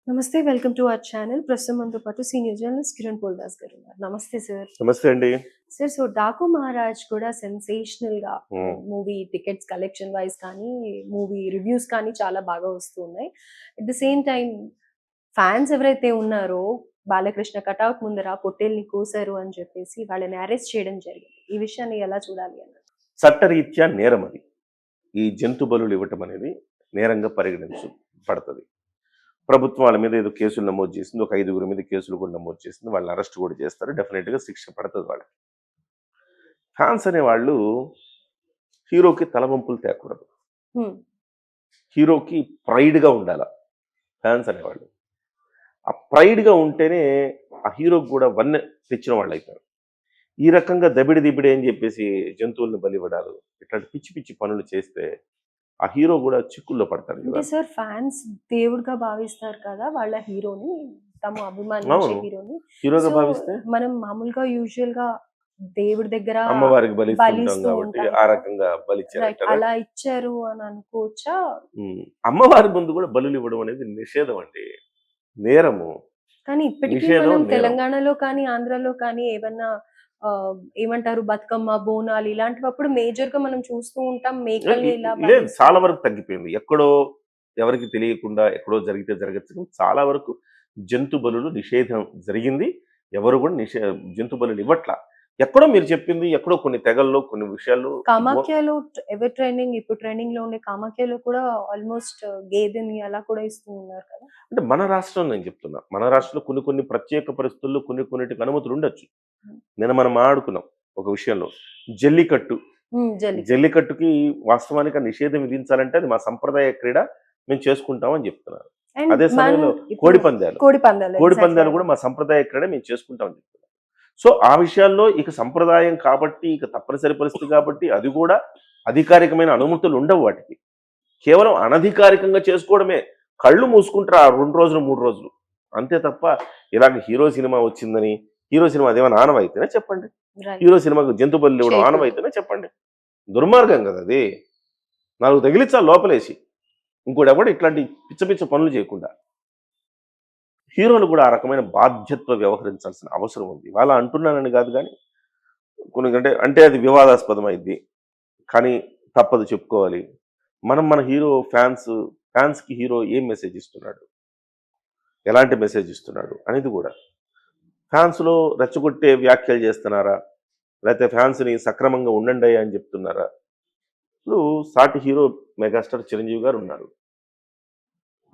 నమస్తే. Welcome to our channel. ప్రస్తుతం మనతో పాటు సీనియర్ జర్నలిస్ట్ కిరణ్ పోల్దాస్ గారు ఉన్నారు. నమస్తే సార్. నమస్తే అండి. సార్, సో 'డాకు మహారాజ్' కూడా సెన్సేషనల్‌గా హ్మ్. మూవీ టికెట్స్ కలెక్షన్ వైస్ కానీ, మూవీ రివ్యూస్ కానీ చాలా బాగా వస్తూ ఉన్నాయి. At the same time fans ఎవరైతే ఉన్నారో బాలకృష్ణ కటౌట్ ముందర పొట్టేల్ని కోసారు అని చెప్పేసి వాళ్ళని అరెస్ట్ చేయడం జరిగింది. ఈ విషయాన్ని ఎలా చూడాలి అన్నారు? చట్టరీత్యా నేరం అది. ఈ జంతు బలులు ఇవ్వటం అనేది నేరంగా పరిగణించబడతది. ప్రభుత్వం వాళ్ళ మీద ఏదో కేసులు నమోదు చేసింది. ఒక 5గురి మీద కేసులు కూడా నమోదు చేసింది. వాళ్ళని అరెస్ట్ కూడా చేస్తారు. డెఫినెట్‌గా శిక్ష పడతది వాళ్ళకి. ఫ్యాన్స్ అనేవాళ్ళు హీరోకి తలవంపులు తేకూడదు. హ్మ్. హీరోకి ప్రైడ్‌గా ఉండాల ఫ్యాన్స్ అనేవాళ్ళు. ఆ ప్రైడ్‌గా ఉంటేనే ఆ హీరోకి కూడా వన్నె తెచ్చిన వాళ్ళైతారు. ఈ రకంగా దబిడి దిబిడి అని చెప్పేసి జంతువులను బలివ్వడాలు, ఇట్లాంటి పిచ్చి పిచ్చి పనులు చేస్తే ఆ హీరో కూడా చిక్కుల్లో పడతాడు అంటే కదా. సార్, ఫ్యాన్స్ దేవుడిగా భావిస్తారు కదా వాళ్ళ హీరోని. తాము అభిమానించే అవును, హీరోని. హీరోగా సో భావిస్తే మనం మామూలుగా యూజువల్‌గా దేవుడి దగ్గర అమ్మవారికి బలిస్తుంటాం బలిస్తూ కాబట్టి ఉంటాం ఆ కదా! రకంగా రైట్. బలిచ్చారంటారా. అలా ఇచ్చారు అని అనుకోవచ్చా? అమ్మవారి ముందు కూడా బలులు ఇవ్వడం అనేది నిషేధం అండి, నేరము. కానీ ఇప్పటికీ నిషేధం, మనం నేరం. తెలంగాణలో కానీ, ఆంధ్రాలో కానీ ఏవన్నా ఏమంటారు, బతుకమ్మ, బోనాలు ఇలాంటివప్పుడు మేజర్‌గా మనం చూస్తూ ఉంటాం. మేకల్ని ఇలా లేదు, బలిస్తూ చాలా వరకు ఉంటారు. తగ్గిపోయింది. ఎక్కడో ఎవరికి తెలియకుండా ఎక్కడో జరిగితే జరగచ్చు కానీ చాలా వరకు జంతు బలులు నిషేధం జరిగింది. ఎవరు కూడా జంతు బలులు ఇవ్వట్లా. ఎక్కడో మీరు చెప్పింది, ఎక్కడో కొన్ని తెగల్లో కొన్ని విషయాల్లో కామాఖ్యలో ఎవర్ ట్రెండింగ్, ఇప్పుడు ట్రెండింగ్‌లో ఉండే కామాఖ్యలో కూడా ఆల్‌మోస్ట్ గేదెని అలా కూడా ఇస్తూ ఉన్నారు కదా! అంటే మన రాష్ట్రం నేను చెప్తున్నా. మన రాష్ట్రంలో కొన్ని కొన్ని ప్రత్యేక పరిస్థితుల్లో కొన్నిటికి అనుమతులు ఉండొచ్చు. హ్మ్. నిన్న మనం మాట్లాడుకున్నాం ఒక విషయంలో. జల్లికట్టు. హ్మ్. జల్లికట్టు. జల్లికట్టుకి వాస్తవానికి ఆ నిషేధం విధించాలంటే అది మా సంప్రదాయ క్రీడ. మేము చేసుకుంటాం అని చెప్తున్నారు. అండ్ అదే సమయంలో ఇప్పుడు కోడిపందాలు. కోడిపందాలు ఎగ్జాక్ట్‌లీ కోడిపందాలు అదే. కూడా మా సంప్రదాయ క్రీడ మేము చేసుకుంటాం అని చెప్తున్నారు. సో, ఆ విషయాల్లో ఇక సంప్రదాయం కాబట్టి, ఇక తప్పనిసరి పరిస్థితి కాబట్టి అది కూడా అధికారికమైన అనుమతులు ఉండవు వాటికి. కేవలం అనధికారికంగా చేసుకోవడమే. కళ్ళు మూసుకుంటారు ఆ 2 రోజులు, 3 రోజులు. అంతే తప్ప ఇలాగ హీరో సినిమా వచ్చిందని, హీరో సినిమా అదేమన్నా ఆనవాయితీనా చెప్పండి? రైట్. హీరో సినిమాకు జంతు బలులు ఇవ్వడం చేయకూడదు. ఆనవాయితీనా చెప్పండి? దుర్మార్గం కదా అది. 4 తగిలించాలి లోపలేసి. ఇంకోడెవడు ఇట్లాంటి పిచ్చ పిచ్చ పనులు చేయకుండా. హీరోలు కూడా ఆ రకమైన బాధ్యతతో వ్యవహరించాల్సిన అవసరం ఉంది. ఇవాళ అంటున్నానని కాదు గానీ, కొన్ని అంటే అది వివాదాస్పదం అయిద్ది. కానీ తప్పదు చెప్పుకోవాలి. మనం మన హీరో ఫ్యాన్స్‌కి హీరో ఏం మెసేజ్ ఇస్తున్నాడు? ఎలాంటి మెసేజ్ ఇస్తున్నాడు? అనేది గూడా. ఫ్యాన్స్‌లో రెచ్చగొట్టే వ్యాఖ్యలు చేస్తున్నారా? లేతే ఫ్యాన్స్‌ని సక్రమంగా ఉండండయ్యా అని చెప్తున్నారా? ఇప్పుడు సాటి హీరో మెగాస్టార్ చిరంజీవి గారున్నారు.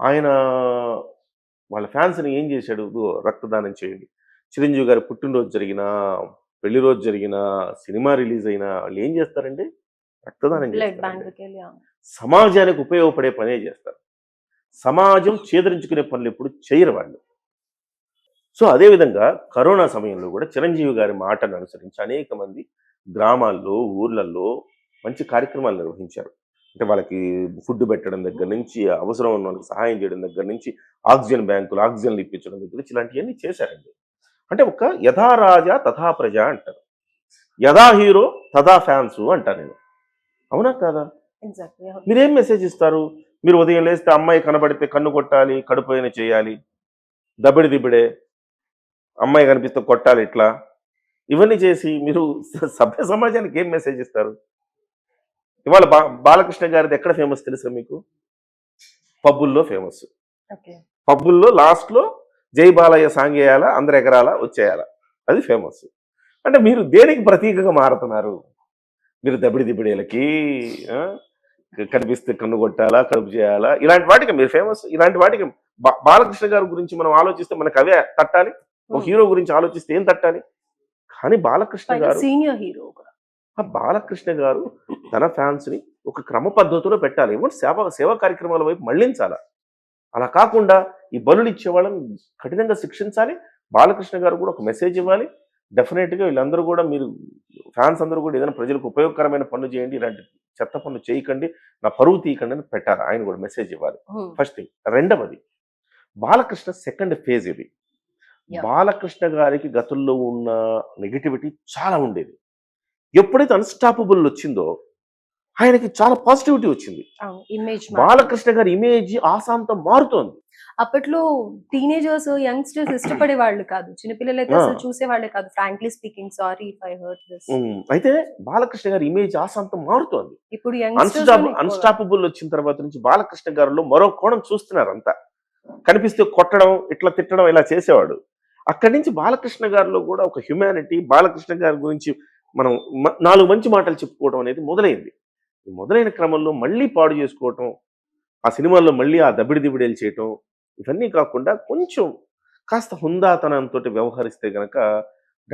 ఆయన వాళ్ళ ఫ్యాన్స్‌ని ఏం చేశాడు? ఇదిగో రక్తదానం చేయండి. చిరంజీవి గారి పుట్టినరోజు జరిగినా, పెళ్లి రోజు జరిగినా, సినిమా రిలీజ్ అయినా ఆళ్ళేం చేస్తారండి? రక్తదానం బ్లడ్ చేస్తారండి. బ్యాంక్‌కెళ్ళి సమాజానికి ఉపయోగపడే పనే చేస్తారు. సమాజం చేదరించుకునే పనులెప్పుడు చెయ్యరు వాళ్ళు. సో, అదే విధంగా కరోనా సమయంలో గూడా చిరంజీవి గారి మాటను అనుసరించి అనేక మంది గ్రామాల్లో, ఊర్లల్లో మంచి కార్యక్రమాలు నిర్వహించారు. అంటే వాళ్ళకి ఫుడ్ పెట్టడం దగ్గర నుంచి, అవసరం ఉన్న వాళ్ళకి సహాయం చేయడం దగ్గర నుంచి, ఆక్సిజన్ బ్యాంకులు, ఆక్సిజన్‌లు ఇప్పించడం దగ్గర నుంచి ఇలాంటియన్నీ చేశారండి. అంటే ఒక యథా రాజా తథా ప్రజ అంటారు. యథా హీరో తథా ఫ్యాన్సు అంటా నేను. అవునా కాదా? ఎగ్జాక్ట్‌లీ. అవును. మీరేం మెసేజ్ ఇస్తారు? మీరు ఉదయం లేస్తే అమ్మాయి కనబడితే కన్ను కొట్టాలి, కడుపుయన చేయాలి, దబిడి దిబిడే, అమ్మాయి కనిపిస్తే కొట్టాలి ఇట్లా. ఇవన్నీ చేసి మీరు సభ్య సమాజానికి ఏం మెసేజ్ ఇస్తారు? ఇవాళ బాలకృష్ణ గారిది ఎక్కడ ఫేమస్ తెలుసా మీకు? పబ్బుల్లో ఫేమస్. ఓకే. పబ్బుల్లో లాస్ట్‌లో జై బాలయ్య సాంగ్ ఎయాలా, అందరు ఎగరాలా, వచ్చేయాల. అది ఫేమస్. అంటే మీరు దేనికి ప్రతీకగా మారుతున్నారు? మీరు దబిడి దిబిడేలకి, ఆ! కనిపిస్తే కన్ను కొట్టాలా, కడుపు చేయాలా, ఇలాంటి వాటికి మీరు ఫేమస్. ఇలాంటి వాటికి బాలకృష్ణ గారి గురించి మనం ఆలోచిస్తే మనకు అవే తట్టాలి. ఒక హ్మ్. హీరో గురించి ఆలోచిస్తే ఏం తట్టాలి? కానీ బాలకృష్ణ పైగా గారు సీనియర్ హీరో కూడా. బాలకృష్ణ గారు తన ఫ్యాన్స్‌ని ఒక క్రమ పద్ధతిలో పెట్టాలి. ఏమో సేవా కార్యక్రమాల వైపు మళ్లించాల. అలా కాకుండా ఈ బలులిచ్చే వాళ్ళని కఠినంగా శిక్షించాలి. బాలకృష్ణ గారు కూడా ఒక మెసేజ్ ఇవ్వాలి. డెఫినిట్‌గా వీళ్ళందరూ కూడా మీరు ఫ్యాన్స్ అందరూ కూడా ఏదైనా ప్రజలకు ఉపయోగకరమైన పనులు చేయండి. ఇలాంటి చెత్త పనులు చేయకండి. నా పరువు తీయకండి అని పెట్టాలి. ఆయన కూడా మెసేజ్ ఇవ్వాలి. హ్మ్. First thing. రెండవది బాలకృష్ణ సెకండ్ ఫేజ్ ఇది. యాహ్! బాలకృష్ణ గారికి గతంలో ఉన్న నెగటివిటీ చాలా ఉండేది. ఎప్పుడైతే అన్‌స్టాపబుల్ వచ్చిందో ఆయనకి చాలా పాజిటివిటీ వచ్చింది. ఇమేజ్ బాలకృష్ణ గారి ఇమేజ్ ఆసాంతం మారుతోంది. అప్పట్లో టీనేజర్స్, యంగ్స్టర్స్ ఇష్టపడేవాళ్ళు కాదు. చిన్నపిల్లలైతే ఆ! అసలు చూసేవాళ్ళే కాదు. Frankly speaking, sorry if I hurt this. అయితే బాలకృష్ణ గారి ఇమేజ్ ఆసాంతం మారుతోంది. ఇప్పుడు యంగ్స్టర్స్ అన్‌స్టాపబుల్ వచ్చిన తర్వాత నుంచి బాలకృష్ణ గారిలో మరో కోణం చూస్తున్నారు అంతా. కనిపిస్తే కొట్టడం, ఇట్లా తిట్టడం ఇలా చేసేవాడు. అక్కడి నుంచి బాలకృష్ణ గారిలో కూడా ఒక హ్యుమానిటీ, బాలకృష్ణ గారి గురించి మనం 4 మంచి మాటలు చెప్పుకోవడం అనేది మొదలైంది. ఈ మొదలైన క్రమంలో మళ్ళీ పాడు చేసుకోవటం, ఆ సినిమాల్లో మళ్ళీ ఆ దబిడి దిబిడేలు చేయటం, ఇవన్నీ కాకుండా కొంచెం కాస్త హుందాతనంతోటి వ్యవహరిస్తే గనక